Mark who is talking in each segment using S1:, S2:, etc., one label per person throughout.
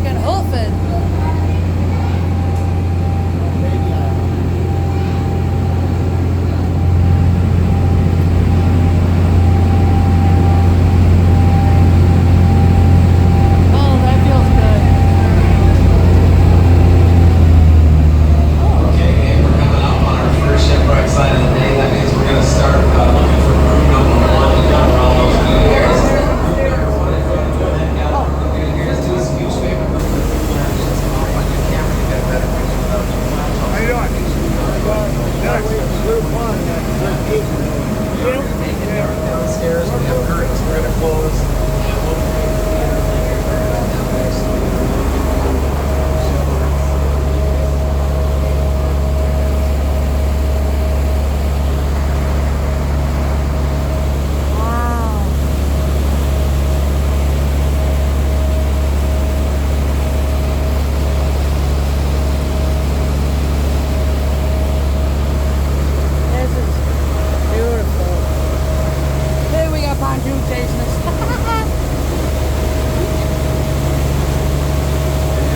S1: freaking hoofing.
S2: Downstairs, we have curtains we're going to close.
S1: Pontoon chasing us.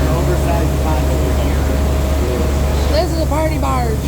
S2: Oversized pond over here.
S1: This is a party barge.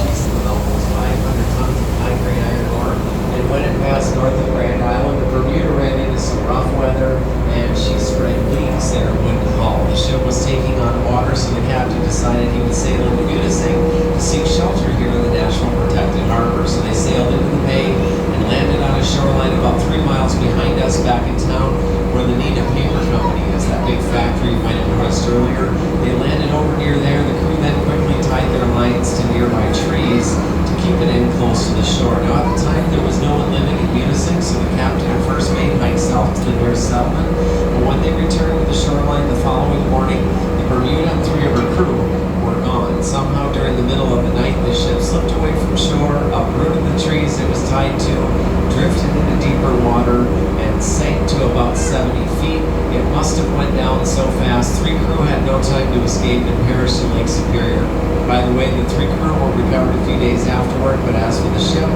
S2: She's almost 500 tons of high-grade iron ore. And when it passed north of Grand Island, the Bermuda ran into some rough weather, and she spread leaks in her wooden hull. The ship was taking on water, so the captain decided he would sail into Unising to seek shelter here in the National Protected Harbor. So they sailed into the bay and landed on a shoreline about 3 miles behind us back in town where the Nina Paper Company is, that big factory you might have noticed earlier. They landed over near there. The crew then quickly tied their lines to nearby trees to keep it in close to the shore. Now at the time there was no one living in Unising, so the captain and first mate hiked south to the nearest settlement. But when they returned to the shoreline the following morning, the Bermuda and 3 of her crew were gone. Somehow during the middle of the night, the ship slipped away from shore, uprooted the trees it was tied to, drifted into deeper water, and sank to about 70 feet. It must have went down so fast, 3 crew had no time to escape and perished in Lake Superior. By the way, the 3 crew were recovered a few days afterward, but as for the ship,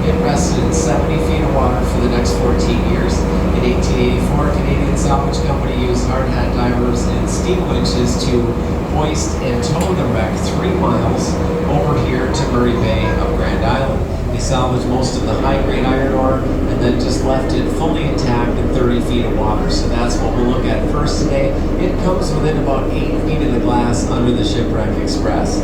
S2: it rested in 70 feet of water for the next 14 years. In 1884, a Canadian salvage company used hard hat divers and steam winches to hoist and tow the wreck 3 miles over here to Murray Bay of Grand Island. They salvaged most of the high-grade iron ore and then just left it fully intact in 30 feet of water. So that's what we'll look at first today. It comes within about 8 feet of the glass under the Shipwreck Express.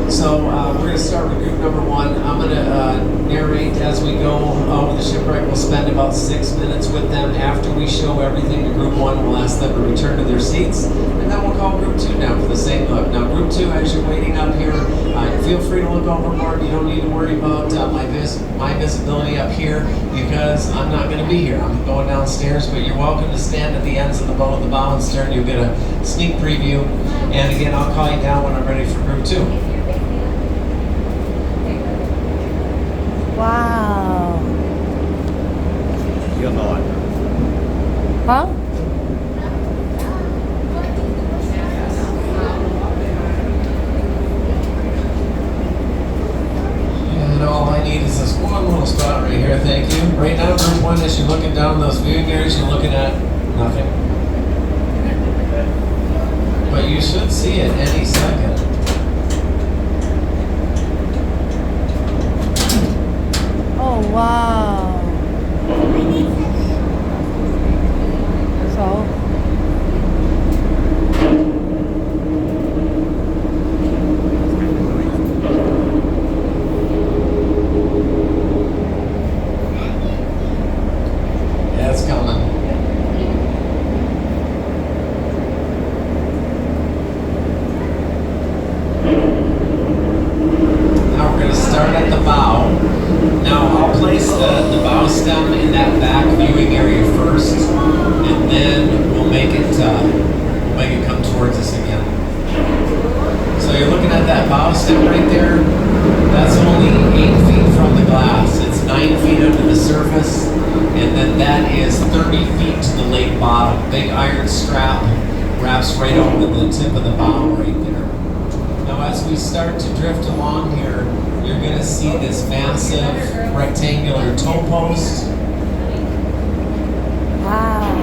S2: So we're going to start with group number 1. I'm going to narrate as we go over the shipwreck. We'll spend about 6 minutes with them. After we show everything to group 1, we'll ask them to return to their seats, and then we'll call group 2 down for the same look. Now group 2, as you're waiting up here, feel free to look overboard. You don't need to worry about my visibility up here because I'm not going to be here. I'm going downstairs, but you're welcome to stand at the ends of the boat, the bow and stern. You'll get a sneak preview. And again, I'll call you down when I'm ready for group 2.
S1: Wow.
S2: You'll know it.
S1: Huh?
S2: And all I need is this one little spot right here, thank you. Right now, group 1, as you're looking down those viewing areas, you're looking at nothing. But you should see it any second.
S1: Oh, wow. So?
S2: Yeah, it's coming. Now we're going to start at the bow. Now I'll place the bow stem in that back viewing area first, and then we'll make it come towards us again. So you're looking at that bow stem right there. That's only 8 feet from the glass. It's 9 feet under the surface, and then that is 30 feet to the lake bottom. Big iron strap wraps right over the tip of the bow right there. Now as we start to drift along here, you're going to see this massive rectangular tow post.
S1: Wow.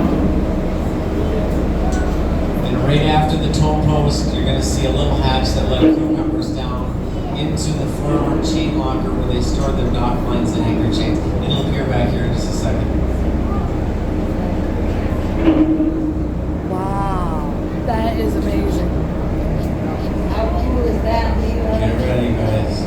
S2: tow post, you're going to see a little hatch that let crew members down into the forward chain locker where they store their dock lines and anchor chains. It'll appear back here in just a second.
S1: Wow. That is amazing.
S3: How cool is that, Leo?
S2: Get ready, guys.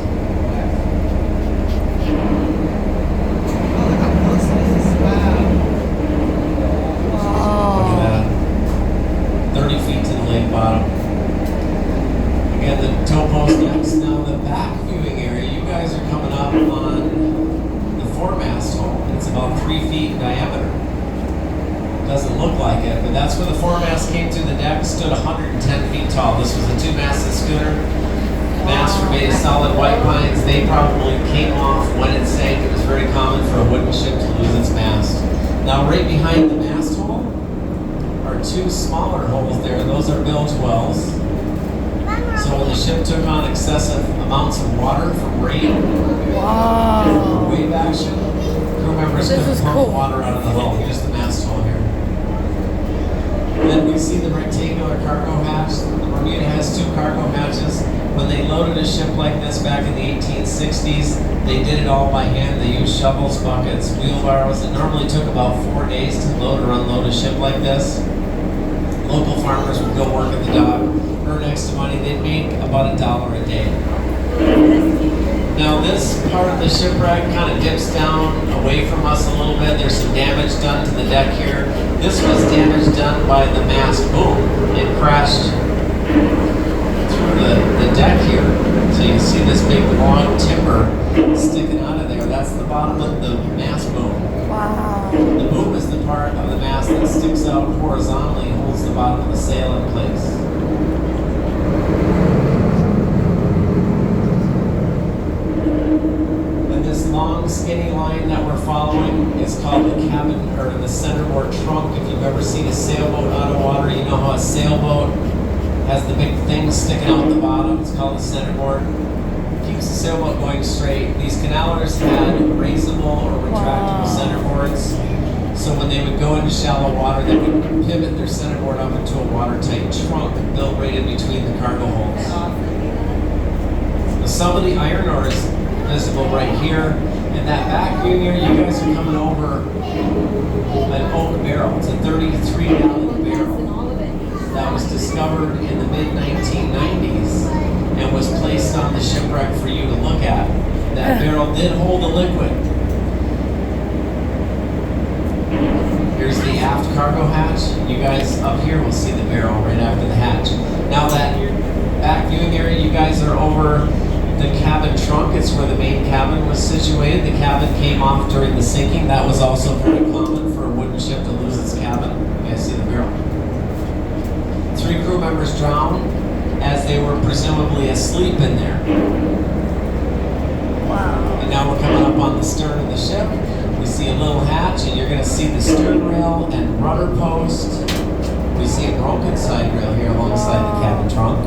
S2: Look at that. 30 feet to the lake bottom. Again, the tow post next. Now the back viewing area, you guys are coming up on the foremast hull. It's about 3 feet in diameter. Doesn't look like it, but that's where the foremast came to the deck. Stood 110 feet tall. This was a 2-masted schooner. Masts were made of solid white pines. They probably came off when it sank. It was very common for a wooden ship to lose its mast. Now right behind the mast hole are 2 smaller holes there. Those are bilge wells. So when the ship took on excessive amounts of water from rain
S1: Wow.
S2: or wave action, crew members
S1: This
S2: couldn't
S1: is
S2: pump
S1: cool.
S2: water out of the hull. Here's the mast hole here. Then we see the rectangular cargo hatch. The Bermuda has 2 cargo hatches. When they loaded a ship like this back in the 1860s, they did it all by hand. They used shovels, buckets, wheelbarrows. It normally took about 4 days to load or unload a ship like this. Local farmers would go work at the dock, earn extra money. They'd make about $1 a day. Now this part of the shipwreck kind of dips down away from us a little bit. There's some damage done to the deck here. This was damage done by the mast boom. It crashed through the deck here. So you see this big long timber sticking out of there. That's the bottom of the mast boom.
S1: Wow.
S2: The boom is the part of the mast that sticks out horizontally and holds the bottom of the sail in place. And this long skinny line that we're following is called the cabin, or the centerboard trunk. If you've ever seen a sailboat out of water, you know how a sailboat has the big thing sticking out the bottom. It's called the centerboard. Keeps the sailboat going straight. These canalers had raisable or retractable centerboards. So when they would go into shallow water, they would pivot their centerboard up into a watertight trunk built right in between the cargo holes. Now, some of the iron ore is visible right here. In that back view here, you guys are coming over an oak barrel. It's a 33-gallon barrel that was discovered in the mid-1990s and was placed on the shipwreck for you to look at. That barrel did hold a liquid. Here's the aft cargo hatch. You guys up here will see the barrel right after the hatch. Now that back viewing area, you guys are over the cabin trunk. It's where the main cabin was situated. The cabin came off during the sinking. That was also very common for a wooden ship to lose its cabin. You guys see the barrel. 3 crew members drowned as they were presumably asleep in there.
S1: Wow.
S2: And now we're coming up on the stern of the ship. We see a little hatch, and you're going to see the stern rail and rudder post. We see a broken side rail here alongside the cabin trunk.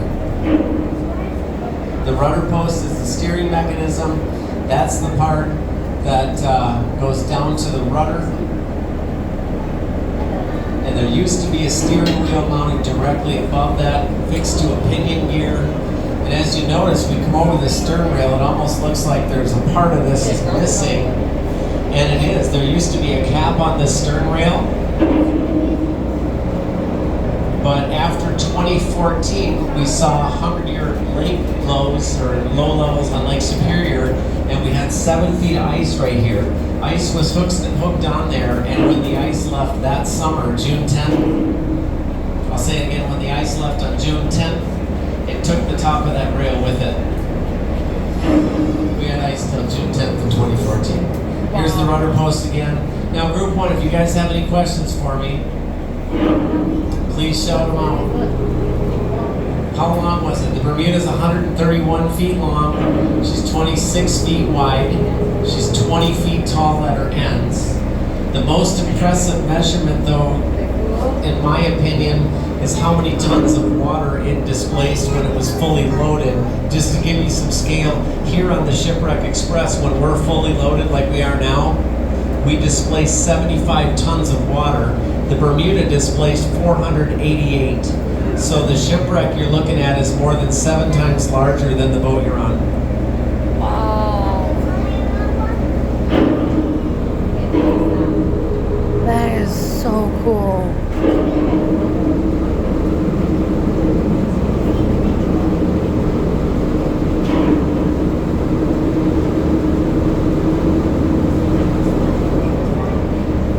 S2: The rudder post is the steering mechanism. That's the part that goes down to the rudder. And there used to be a steering wheel mounted directly above that, fixed to a pinion gear. And as you notice, we come over the stern rail, it almost looks like there's a part of this is missing. And it is. There used to be a cap on the stern rail. But after 2014, we saw 100-year lake lows or low levels on Lake Superior, and we had 7 feet of ice right here. Ice was hooked on there, and when the ice left that summer, June 10th, I'll say it again, when the ice left on June 10th, it took the top of that rail with it. We had ice till June 10th of 2014. Here's the rudder post again. Now, group 1, if you guys have any questions for me, please shout them out. How long was it? The Bermuda's 131 feet long. She's 26 feet wide. She's 20 feet tall at her ends. The most impressive measurement, though, in my opinion, is how many tons of water it displaced when it was fully loaded. Just to give you some scale, here on the Shipwreck Express, when we're fully loaded like we are now, we displaced 75 tons of water. The Bermuda displaced 488. So the shipwreck you're looking at is more than 7 times larger than the boat you're on.
S1: Wow. That is so cool.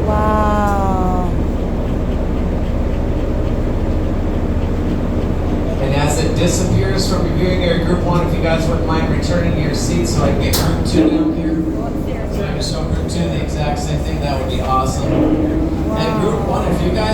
S1: Wow.
S2: And as it disappears from your viewing area, Group 1, if you guys wouldn't mind returning to your seats so I can get Group 2 down here. So I can show Group 2 the exact same thing, that would be awesome. And Group 1, if you guys